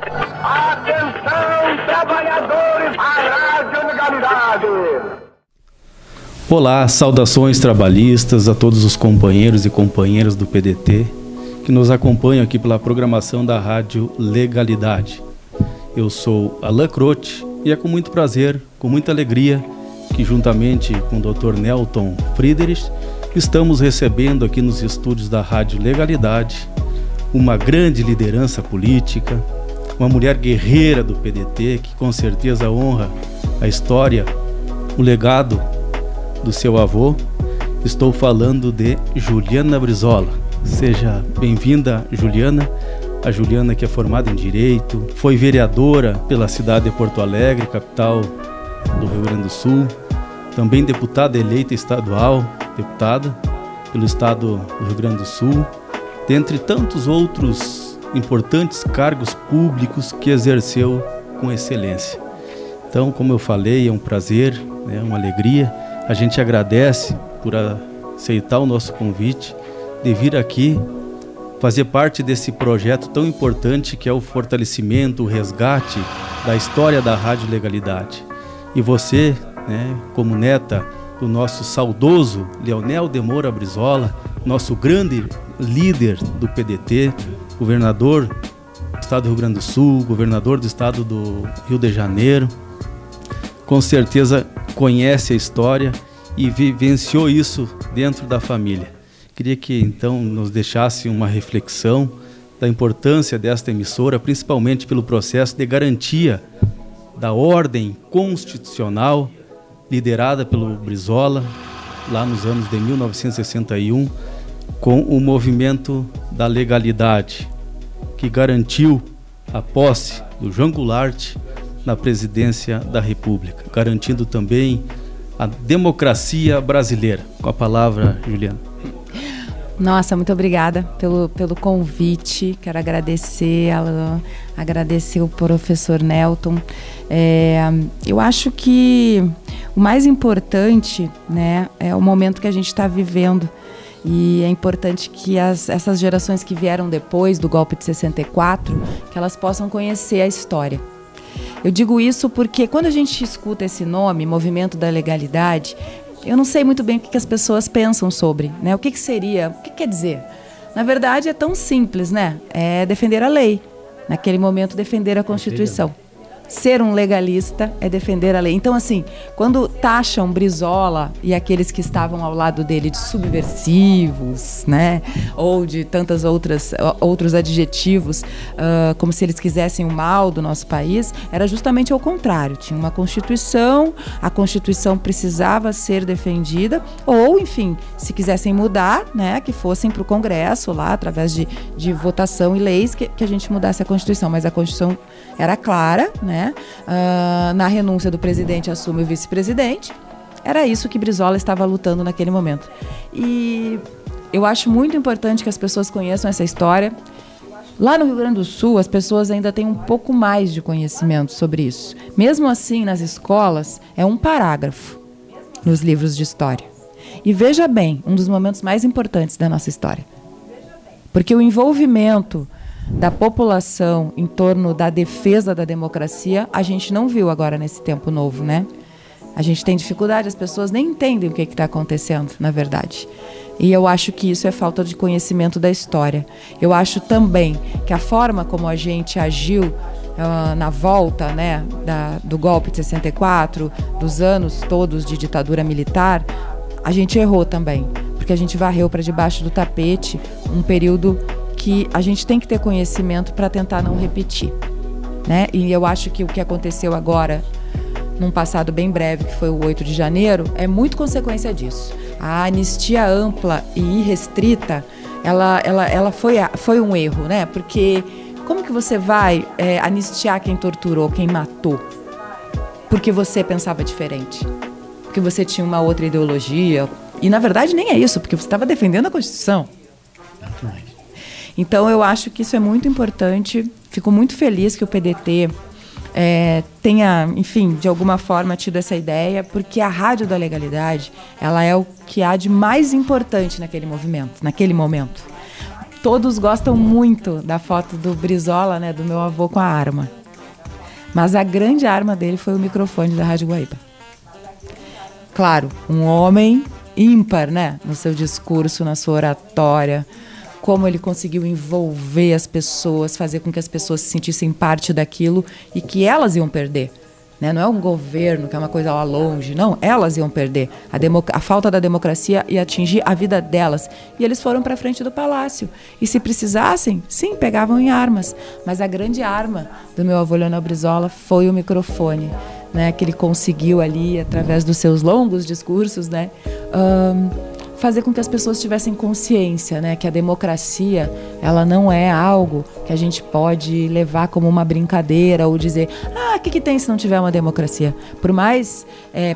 Atenção, trabalhadores da Rádio Legalidade. Olá, saudações trabalhistas a todos os companheiros e companheiras do PDT que nos acompanham aqui pela programação da Rádio Legalidade. Eu sou Alain Croce e é com muito prazer, com muita alegria, que juntamente com o Dr. Nelton Friedrich estamos recebendo aqui nos estúdios da Rádio Legalidade uma grande liderança política, uma mulher guerreira do PDT que com certeza honra a história, o legado do seu avô. Estou falando de Juliana Brizola. Seja bem-vinda, Juliana. A Juliana, que é formada em Direito, foi vereadora pela cidade de Porto Alegre, capital do Rio Grande do Sul, também deputada eleita estadual, deputada pelo estado do Rio Grande do Sul, dentre tantos outros importantes cargos públicos que exerceu com excelência. Então, como eu falei, é um prazer, uma alegria. A gente agradece por aceitar o nosso convite de vir aqui fazer parte desse projeto tão importante que é o fortalecimento, o resgate da história da Rádio Legalidade. E você, como neta do nosso saudoso Leonel de Moura Brizola, nosso grande líder do PDT, governador do estado do Rio Grande do Sul, governador do estado do Rio de Janeiro, com certeza conhece a história e vivenciou isso dentro da família. Queria que então nos deixasse uma reflexão da importância desta emissora, principalmente pelo processo de garantia da ordem constitucional liderada pelo Brizola, lá nos anos de 1961, com o movimento da legalidade, que garantiu a posse do João Goulart na presidência da República, garantindo também a democracia brasileira. Com a palavra, Juliana. Nossa, muito obrigada pelo convite. Quero agradecer, Alain, agradecer o professor Nelton. Eu acho que o mais importante, é o momento que a gente está vivendo. E é importante que essas gerações que vieram depois do golpe de 64, que elas possam conhecer a história. Eu digo isso porque quando a gente escuta esse nome, Movimento da Legalidade, eu não sei muito bem o que as pessoas pensam sobre, O que seria, o que quer dizer? Na verdade é tão simples, É defender a lei. Naquele momento defender a Constituição. Ser um legalista é defender a lei. Então, assim, quando taxam Brizola e aqueles que estavam ao lado dele de subversivos, ou de tantos outros adjetivos, como se eles quisessem o mal do nosso país, era justamente ao contrário. Tinha uma Constituição, a Constituição precisava ser defendida, ou, enfim, se quisessem mudar, que fossem para o Congresso, lá, através de votação e leis, que a gente mudasse a Constituição. Mas a Constituição era clara, na renúncia do presidente assume o vice-presidente. Era isso que Brizola estava lutando naquele momento. E eu acho muito importante que as pessoas conheçam essa história. Lá no Rio Grande do Sul, as pessoas ainda têm um pouco mais de conhecimento sobre isso. Mesmo assim, nas escolas, é um parágrafo nos livros de história. E veja bem, um dos momentos mais importantes da nossa história. Porque o envolvimento da população em torno da defesa da democracia, a gente não viu agora nesse tempo novo, A gente tem dificuldade, as pessoas nem entendem o que está acontecendo, na verdade. E eu acho que isso é falta de conhecimento da história. Eu acho também que a forma como a gente agiu na volta, do golpe de 64, dos anos todos de ditadura militar, a gente errou também, porque a gente varreu para debaixo do tapete um período que a gente tem que ter conhecimento para tentar não repetir, E eu acho que o que aconteceu agora, num passado bem breve, que foi o 8 de janeiro, é muito consequência disso. A anistia ampla e irrestrita, ela foi um erro, Porque como que você vai anistiar quem torturou, quem matou? Porque você pensava diferente, porque você tinha uma outra ideologia. E, na verdade, nem é isso, porque você estava defendendo a Constituição. Então, eu acho que isso é muito importante. Fico muito feliz que o PDT tenha, enfim, de alguma forma tido essa ideia, porque a Rádio da Legalidade, ela é o que há de mais importante naquele momento. Todos gostam muito da foto do Brizola, né, do meu avô com a arma. Mas a grande arma dele foi o microfone da Rádio Guaíba. Claro, um homem ímpar, né, no seu discurso, na sua oratória, como ele conseguiu envolver as pessoas, fazer com que as pessoas se sentissem parte daquilo e que elas iam perder. Né? Não é um governo que é uma coisa lá longe, não, elas iam perder. A falta da democracia ia atingir a vida delas. E eles foram para frente do palácio. E se precisassem, sim, pegavam em armas. Mas a grande arma do meu avô Leonel Brizola foi o microfone, né? Que ele conseguiu ali, através dos seus longos discursos, né? Fazer com que as pessoas tivessem consciência, né, que a democracia, ela não é algo que a gente pode levar como uma brincadeira ou dizer, o que tem se não tiver uma democracia? Por mais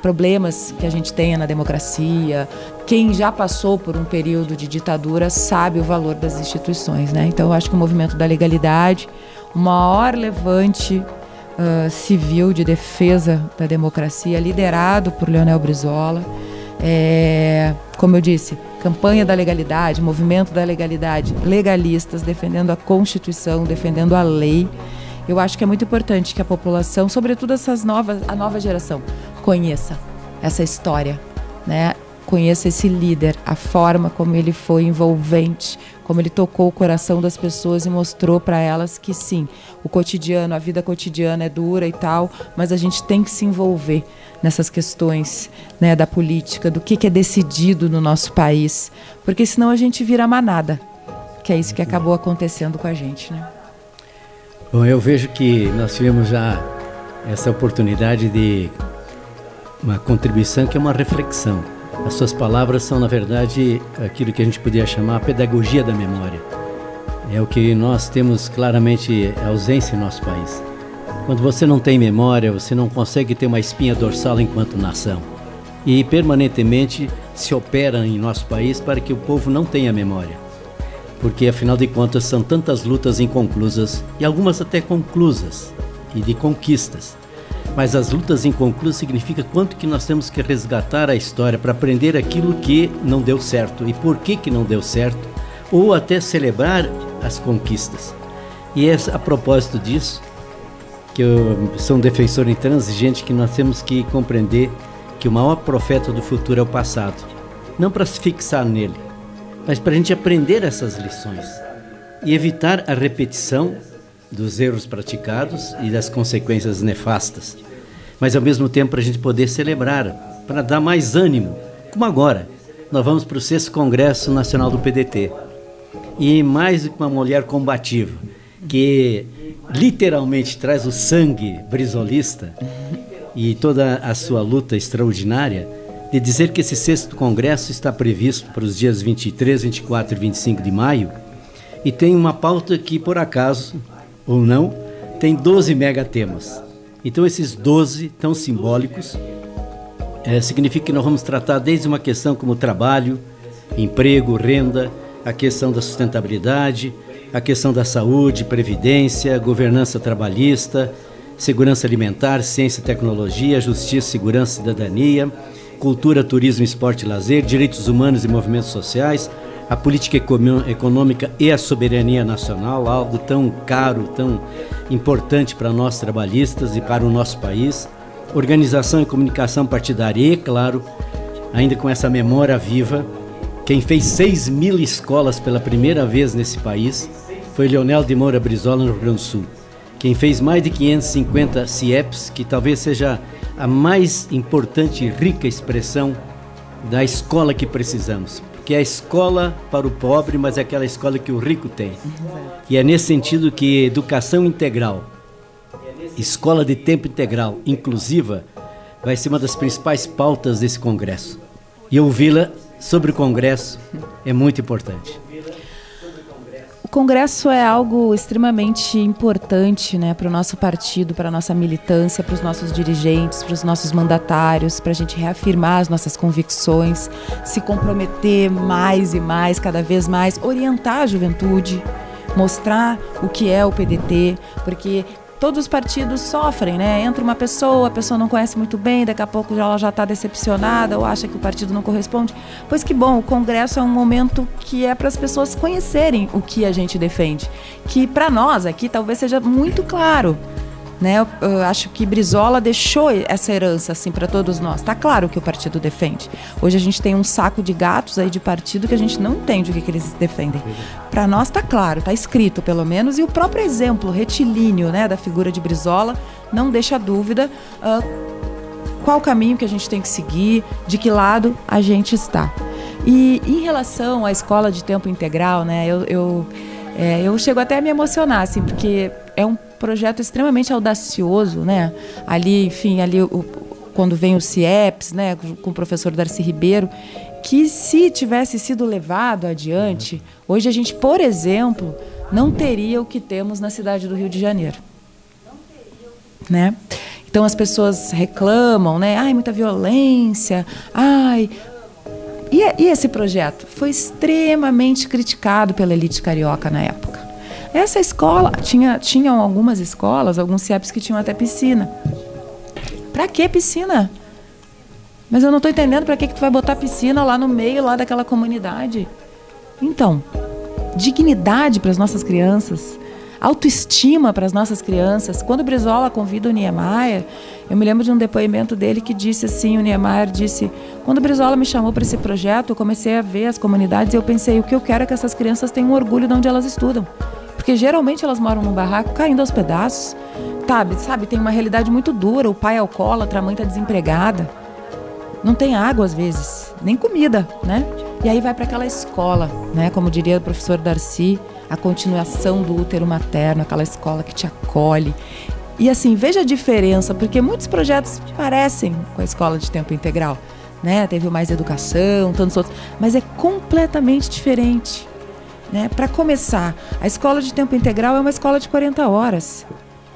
problemas que a gente tenha na democracia, quem já passou por um período de ditadura sabe o valor das instituições, né? Então eu acho que o movimento da legalidade, o maior levante civil de defesa da democracia, liderado por Leonel Brizola, como eu disse, campanha da legalidade, movimento da legalidade, legalistas, defendendo a Constituição, defendendo a lei. Eu acho que é muito importante que a população, sobretudo a nova geração, conheça essa história, né? Conheça esse líder, a forma como ele foi envolvente, como ele tocou o coração das pessoas e mostrou para elas que sim, o cotidiano, a vida cotidiana é dura e tal, mas a gente tem que se envolver nessas questões, né, da política, do que é decidido no nosso país, porque senão a gente vira manada, que é isso que acabou acontecendo com a gente, né? Bom, eu vejo que nós tivemos já essa oportunidade de uma contribuição que é uma reflexão. As suas palavras são, na verdade, aquilo que a gente poderia chamar a pedagogia da memória. É o que nós temos claramente ausência em nosso país. Quando você não tem memória, você não consegue ter uma espinha dorsal enquanto nação. E permanentemente se opera em nosso país para que o povo não tenha memória. Porque, afinal de contas, são tantas lutas inconclusas, e algumas até conclusas, e de conquistas. Mas as lutas inconclusas significa quanto que nós temos que resgatar a história para aprender aquilo que não deu certo e por que não deu certo, ou até celebrar as conquistas. E é a propósito disso que eu sou um defensor intransigente, que nós temos que compreender que o maior profeta do futuro é o passado. Não para se fixar nele, mas para a gente aprender essas lições e evitar a repetição dos erros praticados e das consequências nefastas, mas ao mesmo tempo para a gente poder celebrar, para dar mais ânimo, como agora. Nós vamos para o 6º Congresso Nacional do PDT, e mais do que uma mulher combativa, que literalmente traz o sangue brizolista e toda a sua luta extraordinária, de dizer que esse 6º Congresso está previsto para os dias 23, 24 e 25 de maio, e tem uma pauta que, por acaso ou não, tem 12 megatemas. Então esses 12 tão simbólicos significa que nós vamos tratar desde uma questão como trabalho, emprego, renda, a questão da sustentabilidade, a questão da saúde, previdência, governança trabalhista, segurança alimentar, ciência e tecnologia, justiça, segurança e cidadania, cultura, turismo, esporte e lazer, direitos humanos e movimentos sociais, a política econômica e a soberania nacional, algo tão caro, tão importante para nós trabalhistas e para o nosso país, organização e comunicação partidária e, claro, ainda com essa memória viva, quem fez 6.000 escolas pela primeira vez nesse país foi Leonel de Moura Brizola, no Rio Grande do Sul. Quem fez mais de 550 CIEPs, que talvez seja a mais importante e rica expressão da escola que precisamos. Que é a escola para o pobre, mas é aquela escola que o rico tem. E é nesse sentido que educação integral, escola de tempo integral, inclusiva, vai ser uma das principais pautas desse congresso. E ouvi-la sobre o congresso é muito importante. O congresso é algo extremamente importante, né, para o nosso partido, para a nossa militância, para os nossos dirigentes, para os nossos mandatários, para a gente reafirmar as nossas convicções, se comprometer mais e mais, cada vez mais, orientar a juventude, mostrar o que é o PDT, porque todos os partidos sofrem, né? Entra uma pessoa, a pessoa não conhece muito bem, daqui a pouco ela já está decepcionada ou acha que o partido não corresponde. Pois que bom, o Congresso é um momento que é para as pessoas conhecerem o que a gente defende, que para nós aqui talvez seja muito claro. Né? Eu acho que Brizola deixou essa herança assim para todos nós. Está claro o que o partido defende. Hoje a gente tem um saco de gatos aí de partido que a gente não entende o que eles defendem. Para nós está claro, está escrito pelo menos, e o próprio exemplo retilíneo, né, da figura de Brizola não deixa dúvida qual o caminho que a gente tem que seguir, de que lado a gente está. E em relação à escola de tempo integral, né, eu chego até a me emocionar, assim, porque é um projeto extremamente audacioso, né? Ali, enfim, quando vem o CIEPS, né, com o professor Darcy Ribeiro, que se tivesse sido levado adiante, hoje a gente, por exemplo, não teria o que temos na cidade do Rio de Janeiro. Né? Então as pessoas reclamam, né? Ai, muita violência, ai... E esse projeto foi extremamente criticado pela elite carioca na época. Essa escola, tinham algumas escolas, alguns CIEPs que tinham até piscina. Pra que piscina? Mas eu não estou entendendo para que tu vai botar piscina lá no meio lá daquela comunidade. Então, dignidade para as nossas crianças, autoestima para as nossas crianças. Quando o Brizola convida o Niemeyer, eu me lembro de um depoimento dele que disse assim, o Niemeyer disse, quando o Brizola me chamou para esse projeto, eu comecei a ver as comunidades e eu pensei, o que eu quero é que essas crianças tenham orgulho de onde elas estudam. Porque geralmente elas moram num barraco caindo aos pedaços, sabe? Tem uma realidade muito dura, o pai é alcoólatra, a mãe está desempregada, não tem água às vezes, nem comida, né? E aí vai para aquela escola, né? Como diria o professor Darcy, a continuação do útero materno, aquela escola que te acolhe. E assim, veja a diferença, porque muitos projetos parecem com a escola de tempo integral, né? Teve o Mais Educação, tantos outros, mas é completamente diferente. Né? Para começar, a escola de tempo integral é uma escola de 40 horas.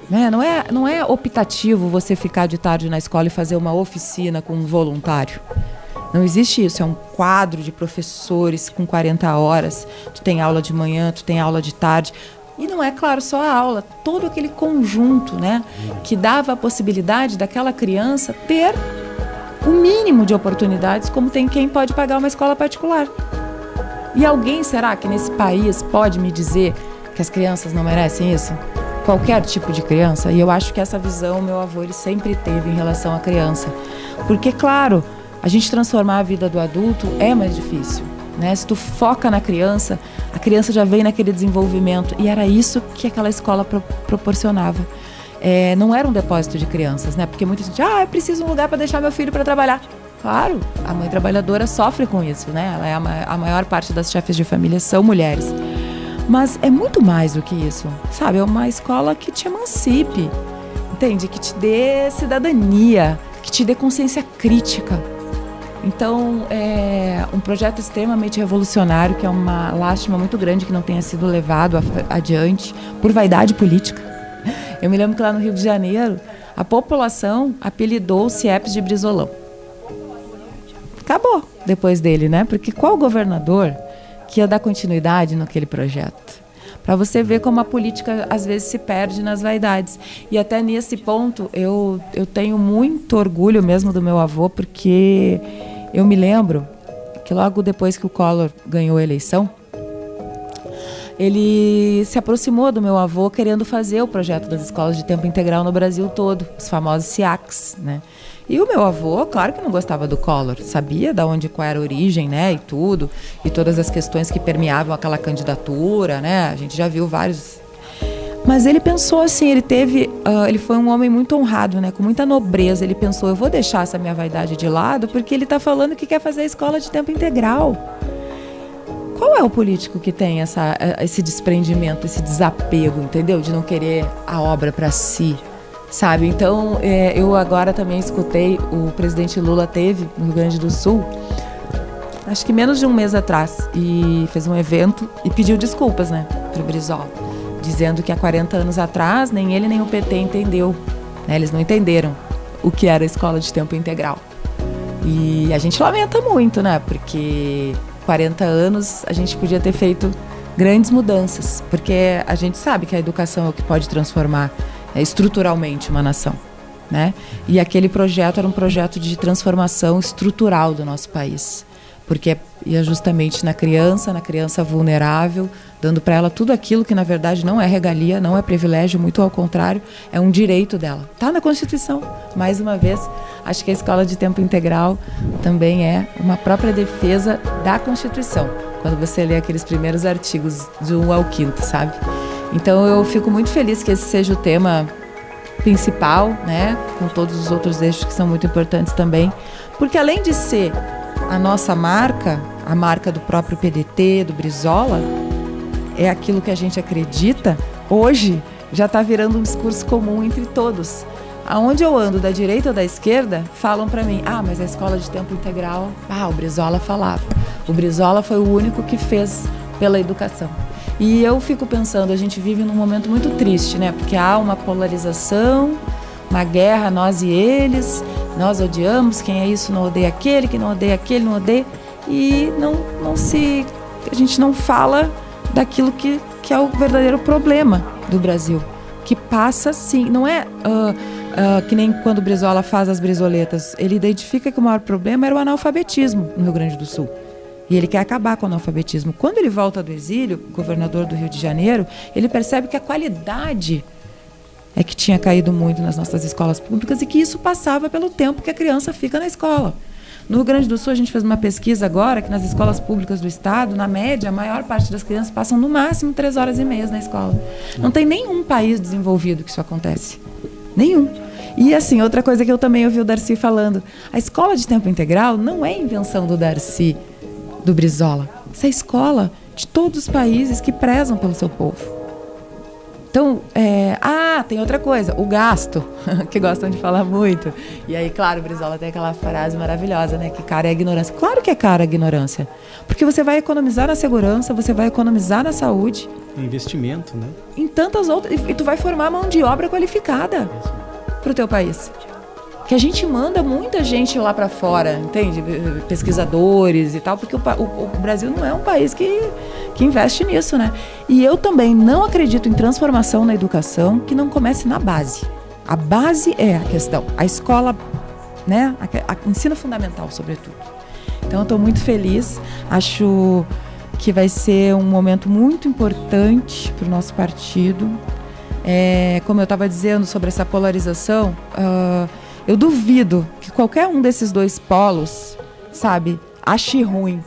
Né? Não é optativo você ficar de tarde na escola e fazer uma oficina com um voluntário. Não existe isso, é um quadro de professores com 40 horas. Tu tem aula de manhã, tu tem aula de tarde. E não é, claro, só a aula, todo aquele conjunto, né, que dava a possibilidade daquela criança ter o mínimo de oportunidades, como tem quem pode pagar uma escola particular. E alguém, será que nesse país pode me dizer que as crianças não merecem isso? Qualquer tipo de criança? E eu acho que essa visão meu avô ele sempre teve em relação à criança. Porque, claro, a gente transformar a vida do adulto é mais difícil. Né? Se tu foca na criança, a criança já vem naquele desenvolvimento. E era isso que aquela escola proporcionava. Não era um depósito de crianças, né? Porque muita gente, eu preciso de um lugar para deixar meu filho para trabalhar. Claro, a mãe trabalhadora sofre com isso, né? Ela é a maior parte das chefes de família são mulheres. Mas é muito mais do que isso, sabe? É uma escola que te emancipe, entende? Que te dê cidadania, que te dê consciência crítica. Então, é um projeto extremamente revolucionário, que é uma lástima muito grande que não tenha sido levado adiante por vaidade política. Eu me lembro que lá no Rio de Janeiro, a população apelidou o CIEPS de Brizolão. Acabou depois dele, né? Porque qual governador que ia dar continuidade naquele projeto? Para você ver como a política às vezes se perde nas vaidades. E até nesse ponto eu tenho muito orgulho mesmo do meu avô, porque eu me lembro que logo depois que o Collor ganhou a eleição, ele se aproximou do meu avô querendo fazer o projeto das escolas de tempo integral no Brasil todo, os famosos SIACs, né? E o meu avô, claro que não gostava do Collor, sabia qual era a origem, né, e tudo, e todas as questões que permeavam aquela candidatura, né, a gente já viu vários. Mas ele pensou assim, ele foi um homem muito honrado, né, com muita nobreza, ele pensou, eu vou deixar essa minha vaidade de lado, porque ele está falando que quer fazer a escola de tempo integral. Qual é o político que tem esse desprendimento, esse desapego, entendeu, de não querer a obra para si? Sabe, então eu agora também escutei, o presidente Lula teve no Rio Grande do Sul, acho que menos de um mês atrás, e fez um evento e pediu desculpas, né, pro Brizola, dizendo que há 40 anos atrás nem ele nem o PT entendeu, né, eles não entenderam o que era a escola de tempo integral. E a gente lamenta muito, né, porque 40 anos a gente podia ter feito grandes mudanças, porque a gente sabe que a educação é o que pode transformar estruturalmente uma nação, né? E aquele projeto era um projeto de transformação estrutural do nosso país, porque ia justamente na criança vulnerável, dando para ela tudo aquilo que na verdade não é regalia, não é privilégio, muito ao contrário, é um direito dela. Está na Constituição. Mais uma vez, acho que a escola de tempo integral também é uma própria defesa da Constituição, quando você lê aqueles primeiros artigos do 1 ao 5º, sabe? Então eu fico muito feliz que esse seja o tema principal, né, com todos os outros eixos que são muito importantes também, porque além de ser a nossa marca, a marca do próprio PDT, do Brizola, é aquilo que a gente acredita, hoje já está virando um discurso comum entre todos. Aonde eu ando, da direita ou da esquerda, falam para mim, mas a escola de tempo integral, o Brizola falava. O Brizola foi o único que fez pela educação. E eu fico pensando, a gente vive num momento muito triste, né? Porque há uma polarização, uma guerra, nós e eles, nós odiamos, quem é isso não odeia aquele, quem não odeia aquele, não odeia. E a gente não fala daquilo que é o verdadeiro problema do Brasil, que passa sim, não é que nem quando o Brizola faz as brizoletas, ele identifica que o maior problema era o analfabetismo no Rio Grande do Sul, e ele quer acabar com o analfabetismo. Quando ele volta do exílio, governador do Rio de Janeiro, ele percebe que a qualidade é que tinha caído muito nas nossas escolas públicas e que isso passava pelo tempo que a criança fica na escola. No Rio Grande do Sul, a gente fez uma pesquisa agora que nas escolas públicas do estado, na média, a maior parte das crianças passam no máximo 3 horas e meia na escola. Não tem nenhum país desenvolvido que isso acontece. Nenhum. E assim, outra coisa que eu também ouvi o Darcy falando, a escola de tempo integral não é invenção do Darcy, do Brizola. Essa é a escola de todos os países que prezam pelo seu povo. Então, tem outra coisa, o gasto, que gostam de falar muito. E aí, claro, o Brizola tem aquela frase maravilhosa, né? Que cara é a ignorância. Claro que é cara a ignorância. Porque você vai economizar na segurança, você vai economizar na saúde. Investimento, né? Em tantas outras. E tu vai formar mão de obra qualificada para o teu país. Que a gente manda muita gente lá para fora, entende? Pesquisadores e tal, porque o Brasil não é um país que investe nisso, né? E eu também não acredito em transformação na educação que não comece na base. A base é a questão. A escola, né? O ensino fundamental, sobretudo. Então, eu estou muito feliz. Acho que vai ser um momento muito importante para o nosso partido. Como eu estava dizendo sobre essa polarização, eu duvido que qualquer um desses dois polos, sabe, ache ruim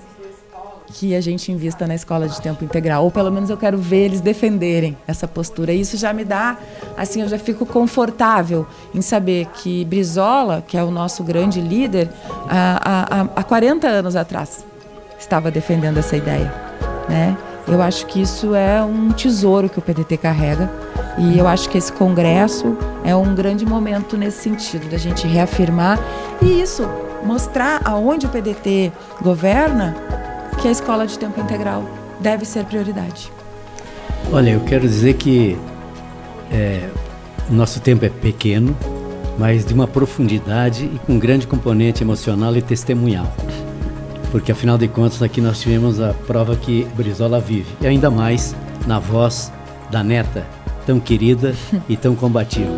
que a gente invista na escola de tempo integral. Ou pelo menos eu quero ver eles defenderem essa postura. E isso já me dá, assim, eu já fico confortável em saber que Brizola, que é o nosso grande líder, há 40 anos atrás estava defendendo essa ideia, né? Eu acho que isso é um tesouro que o PDT carrega. E eu acho que esse congresso é um grande momento nesse sentido, da gente reafirmar e isso, mostrar aonde o PDT governa que a escola de tempo integral deve ser prioridade. Olha, eu quero dizer que o nosso tempo é pequeno, mas de uma profundidade e com grande componente emocional e testemunhal. Porque, afinal de contas, aqui nós tivemos a prova que Brizola vive. E ainda mais na voz da neta, tão querida e tão combativa.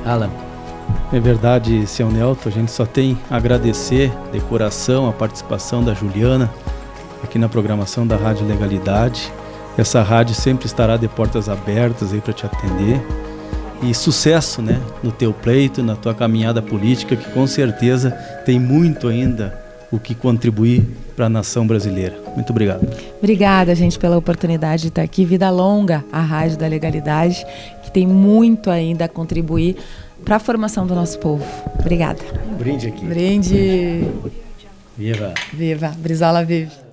Alan. É verdade, seu Nelton, a gente só tem a agradecer de coração a participação da Juliana aqui na programação da Rádio Legalidade. Essa rádio sempre estará de portas abertas aí para te atender. E sucesso, né, no teu pleito, na tua caminhada política, que com certeza tem muito ainda o que contribuir para a nação brasileira. Muito obrigado. Obrigada, gente, pela oportunidade de estar aqui. Vida longa à Rádio da Legalidade, que tem muito ainda a contribuir para a formação do nosso povo. Obrigada. Um brinde aqui. Brinde. Viva. Viva. Brizola vive.